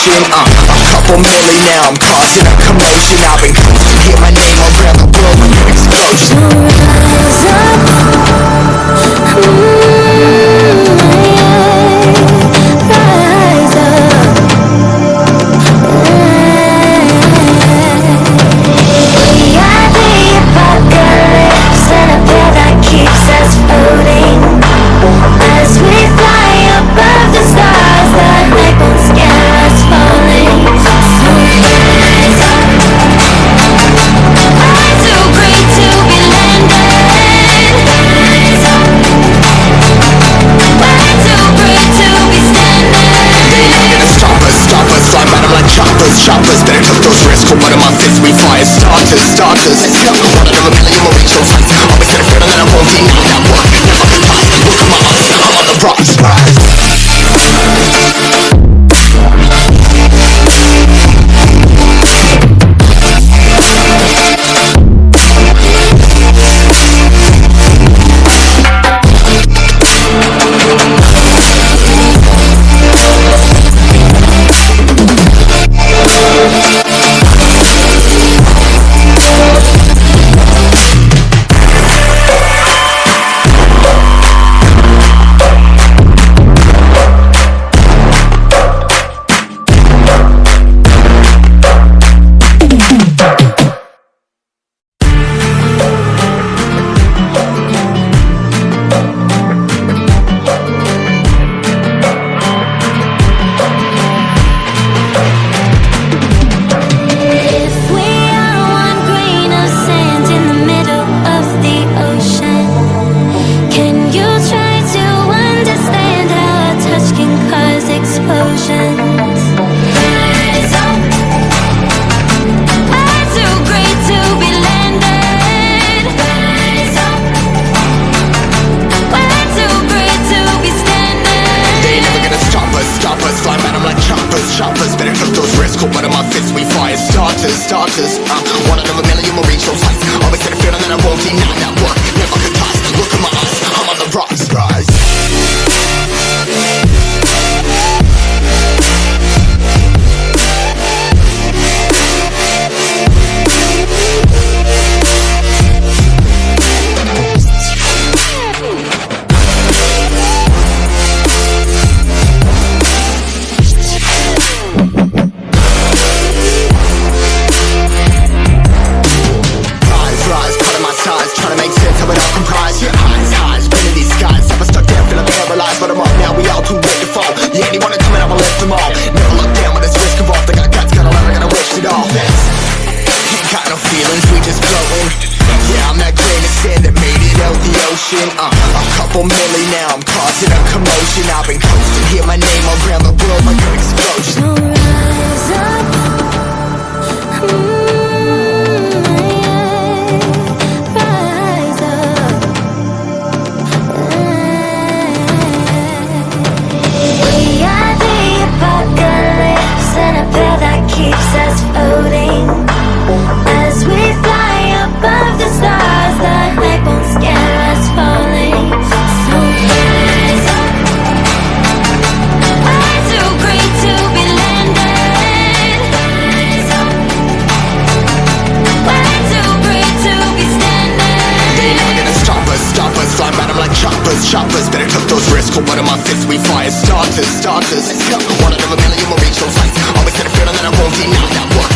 ocean. A couple million now, I'm causing a commotion. I've been coasting, hear my name around the world like an explosion. Rise up, rise up. We are the apocalypse, and a pill that keeps us floating. As we fly above the stars, the night won't scare us falling. So rise up. I'm too great to be landed. Rise up. I'm too great to be standing. They never gonna stop us, fly by them like choppers, choppers. Better took those risks, hold one of my fists, we fire starters, starters. Let's go, one out of a million will reach those heights. Always gonna feel that I won't deny that work. Never can pass, look at my eyes, I'm on the rocks, rise. Choppers, better took those risks, hold one of my fists, we fire starters, starters. One out of a million will reach those heights. Always had a feeling that I won't deny that work. Never could pass, look at my eyes, I'm on the rocks, rise. Trying to make sense of it all comprised. Yeah, highs, been in these skies. Never stuck down, feeling paralyzed, but I'm up now, we all too late to fall. Yeah, anyone coming, I'ma lift them all. Never look down when there's risk involved. I got guts, gotta learn, I gotta wish it off. Ain't got no feelings, we just floating. Yeah, I'm that grain of sand that made it out the ocean. A couple million now, I'm causing a commotion. I've been coasting, hear my name around the world like an explosion. So rise up. Keeps us floating. As we fly above the stars, the night won't scare us falling. So rise up. I'm too great to be landed. Rise up. I'm too great to be standing. They never gonna stop us, fly by them like choppers, choppers. Better took those risks, hold one of my fists, we fire starters, starters. Let's go, one out of a million will reach those heights. Always had a feeling that I won't deny that work.